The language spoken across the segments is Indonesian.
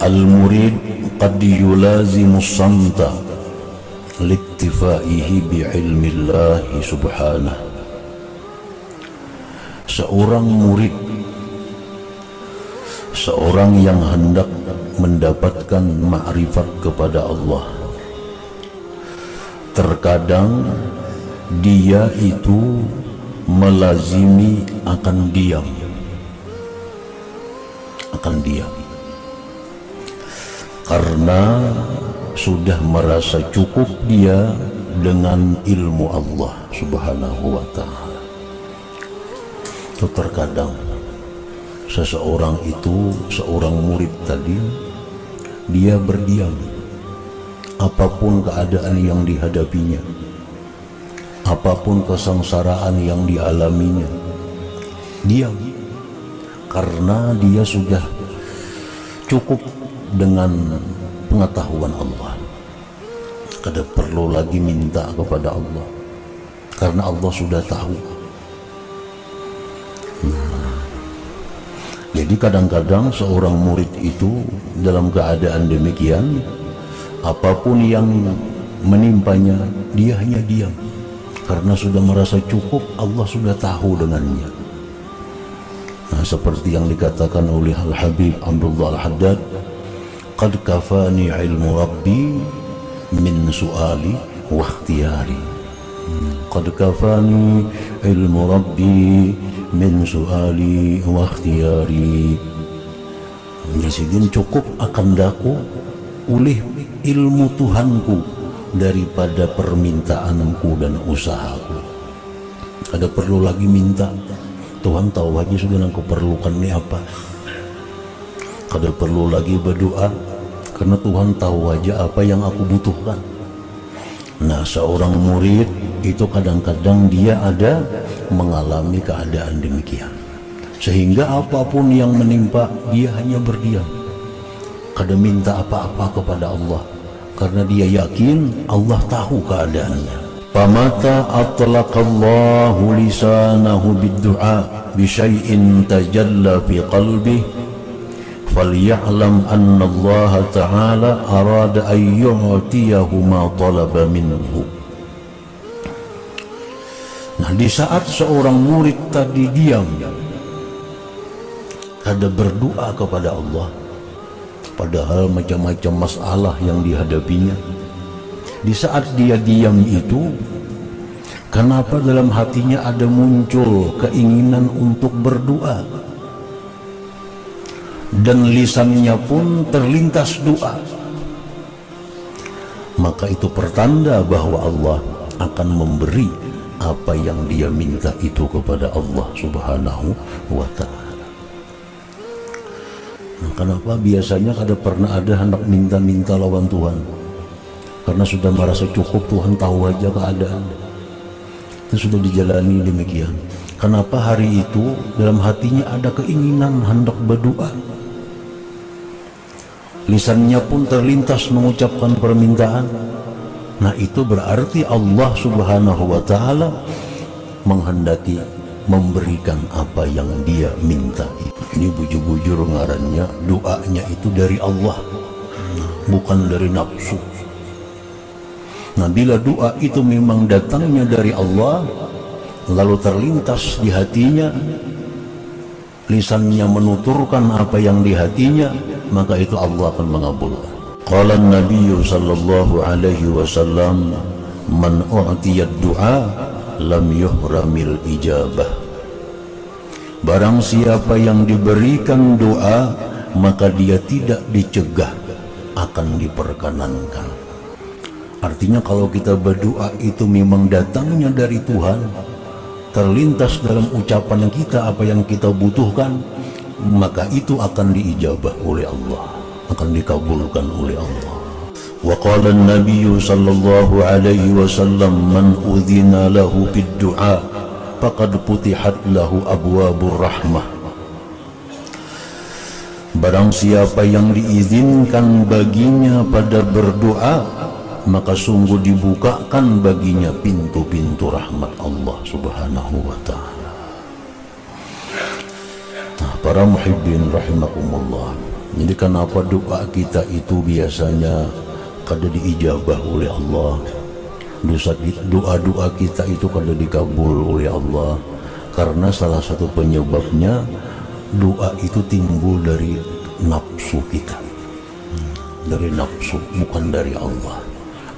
Al-murid qad yulazimu samta liktifaihi bi'ilmillahi subhanah. Seorang murid, seorang yang hendak mendapatkan ma'rifat kepada Allah, terkadang dia itu melazimi akan diam, karena sudah merasa cukup dia dengan ilmu Allah subhanahu wa ta'ala. Itu terkadang seseorang itu, seorang murid tadi, dia berdiam apapun keadaan yang dihadapinya, apapun kesengsaraan yang dialaminya, diam karena dia sudah cukup dengan pengetahuan Allah. Kada perlu lagi minta kepada Allah karena Allah sudah tahu. Jadi kadang-kadang seorang murid itu dalam keadaan demikian, apapun yang menimpanya, dia hanya diam karena sudah merasa cukup, Allah sudah tahu dengannya. Nah, seperti yang dikatakan oleh Al-Habib Abdullah Al-Haddad, qad kafani ilmu rabbi min su'ali wa ikhtiyari. Qad kafani ilmu rabbi min su'ali wa ikhtiyari. Jadi cukup akan daku oleh ilmu Tuhanku daripada permintaanku dan usahaku. Ada perlu lagi minta, Tuhan tahu aja sudah aku perlukan ini apa. Kada perlu lagi berdoa karena Tuhan tahu aja apa yang aku butuhkan. Nah, seorang murid itu kadang-kadang dia ada mengalami keadaan demikian, sehingga apapun yang menimpa dia hanya berdiam, kada minta apa-apa kepada Allah karena dia yakin Allah tahu keadaannya. Pamata atlaqallahu lisanahu bid-du'a bi syai'in tajalla fi qalbihi فَلْيَعْلَمْ أَنَّ اللَّهَ تَعَالَى أَرَادَ أَنْ يُعْتِيَهُ مَا طَلَبَ مِنْهُ. Nah, di saat seorang murid tadi diam, kada berdoa kepada Allah, padahal macam-macam masalah yang dihadapinya, di saat dia diam itu, kenapa dalam hatinya ada muncul keinginan untuk berdoa? Dan lisannya pun terlintas doa, maka itu pertanda bahwa Allah akan memberi apa yang dia minta itu kepada Allah subhanahu wa ta'ala. Nah, kenapa biasanya kada pernah ada hendak minta-minta lawan Tuhan? Karena sudah merasa cukup, Tuhan tahu aja keadaan. Itu sudah dijalani demikian. Kenapa hari itu dalam hatinya ada keinginan hendak berdoa? Lisannya pun terlintas mengucapkan permintaan. Nah, itu berarti Allah subhanahu wa ta'ala menghendaki memberikan apa yang dia minta. Ini bujur-bujur ngarannya, doanya itu dari Allah, bukan dari nafsu. Nah, bila doa itu memang datangnya dari Allah, lalu terlintas di hatinya, lisannya menuturkan apa yang di hatinya, maka itu Allah akan mengabulkan. Qala an-nabiy sallallahu alaihi wasallam, man u'tiya ad-du'a lam yuhramil ijabah. Barang siapa yang diberikan doa, maka dia tidak dicegah, akan diperkenankan. Artinya kalau kita berdoa itu memang datangnya dari Tuhan, terlintas dalam ucapan kita apa yang kita butuhkan, maka itu akan diijabah oleh Allah, akan dikabulkan oleh Allah. Wa qala an-nabiy sallallahu alaihi wasallam, man udhina lahu bid-du'a faqad putihat lahu abwabur rahmah. Barang siapa yang diizinkan baginya pada berdoa, maka sungguh dibukakan baginya pintu-pintu rahmat Allah subhanahu wa ta'ala. Nah, Para muhibbin rahimakumullah. Jadi kenapa doa kita itu biasanya kada diijabah oleh Allah? Doa-doa kita itu kada dikabul oleh Allah karena salah satu penyebabnya doa itu timbul dari nafsu kita, dari nafsu, bukan dari Allah.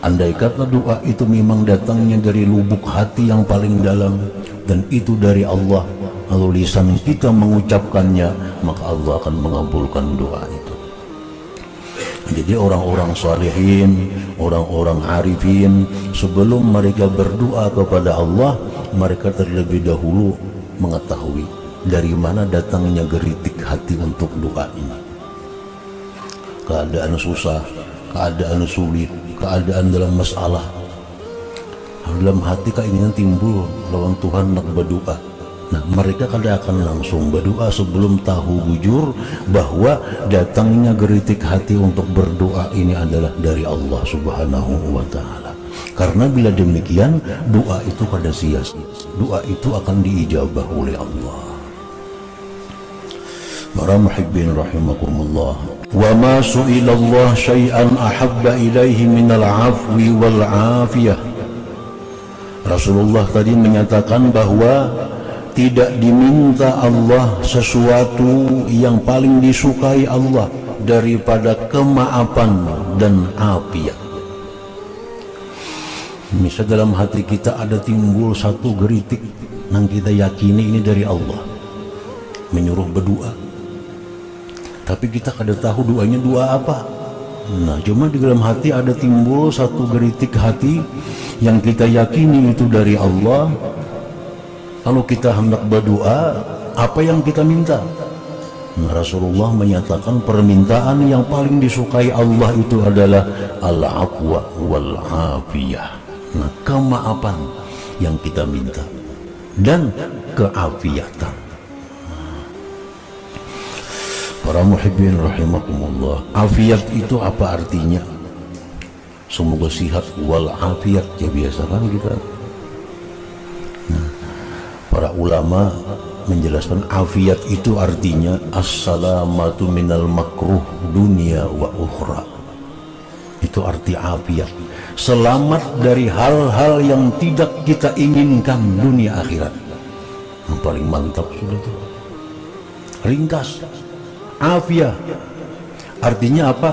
Andai kata doa itu memang datangnya dari lubuk hati yang paling dalam dan itu dari Allah, lalu lisan kita mengucapkannya, maka Allah akan mengabulkan doa itu. Jadi orang-orang salihin, orang-orang arifin, sebelum mereka berdoa kepada Allah, mereka terlebih dahulu mengetahui dari mana datangnya geritik hati untuk doa ini. Keadaan susah, keadaan sulit, keadaan dalam masalah, dalam hati keinginan timbul lawan Tuhan nak berdoa. Nah, mereka kada akan langsung berdoa sebelum tahu bujur bahwa datangnya geritik hati untuk berdoa ini adalah dari Allah Subhanahu wa Ta'ala. Karena bila demikian, doa itu kada sia-sia, doa itu akan diijabah oleh Allah. Para muhibbin rahimakumullah. Wa ma su'ila Allah syai'an ahabba ilaihi minal afwi wal afiyah. Rasulullah tadi menyatakan bahwa tidak diminta Allah sesuatu yang paling disukai Allah daripada kemaafan dan afiat. Misal dalam hati kita ada timbul satu geritik yang kita yakini ini dari Allah, menyuruh berdoa, tapi kita kada tahu doanya doa apa. Nah, cuma di dalam hati ada timbul satu geritik hati yang kita yakini itu dari Allah. Kalau kita hendak berdoa, apa yang kita minta? Nah, Rasulullah menyatakan permintaan yang paling disukai Allah itu adalah al-afwa wal afiyah. Nah, kemaafan yang kita minta dan keafiatan. Para muhibbin rahimakumullah. Afiat itu apa artinya? Semoga sihat wal afiat, ya biasa kan kita. Nah, para ulama menjelaskan afiat itu artinya as-salamatu minal makruh dunia wa ukhra. Itu arti afiat, selamat dari hal-hal yang tidak kita inginkan dunia akhirat. Yang paling mantap sudah tuh. Ringkas, afiat artinya apa?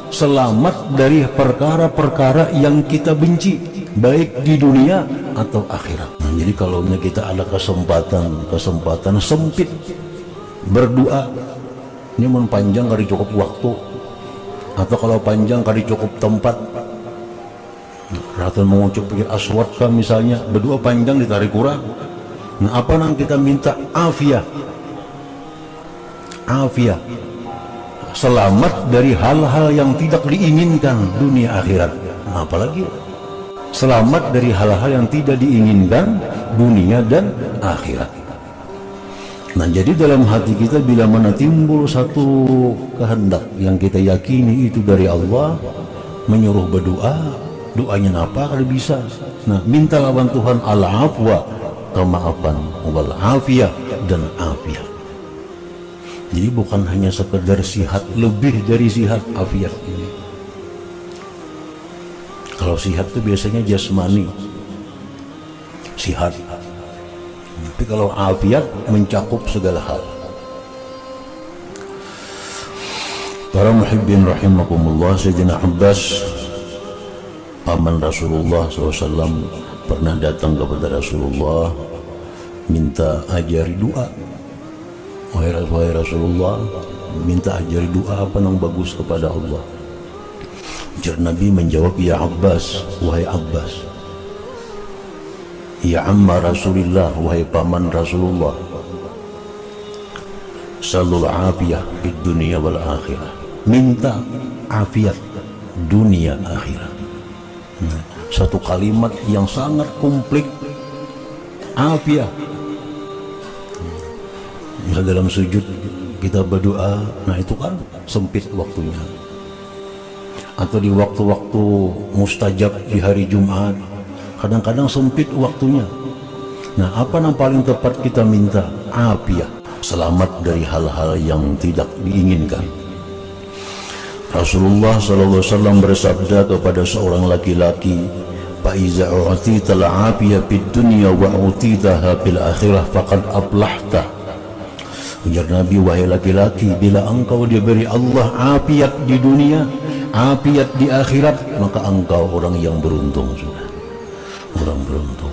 Selamat dari perkara-perkara yang kita benci, baik di dunia atau akhirat. Nah, jadi kalau kita ada kesempatan sempit berdoa, ini mun panjang kali cukup waktu, atau kalau panjang kali cukup tempat. Rata mengucap pikir aswad kan misalnya, berdoa panjang ditarik kurang. Nah, apa yang kita minta? Afiat, afiat, selamat dari hal-hal yang tidak diinginkan dunia akhirat. Nah, apalagi selamat dari hal-hal yang tidak diinginkan dunia dan akhirat. Nah, jadi dalam hati kita bila mana timbul satu kehendak yang kita yakini itu dari Allah, menyuruh berdoa, doanya apa kalau bisa. Nah, minta lawan Tuhan al-afwa, kemaafan, wal afiyah dan afiyah. Jadi bukan hanya sekedar sihat, lebih dari sihat, afiat ini. Kalau sihat itu biasanya jasmani, sihat. Tapi kalau afiat mencakup segala hal. Para muhibbin rahimakumullah, Sayyidina Abbas, paman Rasulullah SAW, pernah datang kepada Rasulullah minta ajari doa. Wahai Rasulullah, minta ajari doa apa yang bagus kepada Allah. Jar Nabi menjawab, ya Abbas, wahai Abbas, ya amma Rasulillah, wahai paman Rasulullah, salul afiyah di dunia wal akhirah. Minta afiat dunia akhirat. Nah, satu kalimat yang sangat komplit, afiat. Misal dalam sujud kita berdoa, nah itu kan sempit waktunya. Atau di waktu-waktu mustajab di hari Jumat, kadang-kadang sempit waktunya. Nah, apa yang paling tepat kita minta? Afiat. selamat dari hal-hal yang tidak diinginkan. Rasulullah SAW bersabda kepada seorang laki-laki, "Fa'iza u'tita al-'afiyah fid dunya wa u'titaha fil akhirah faqad aflahta." Ujar Nabi, wahai laki-laki, bila engkau diberi Allah afiat di dunia, afiat di akhirat, maka engkau orang yang beruntung sudah. Orang beruntung.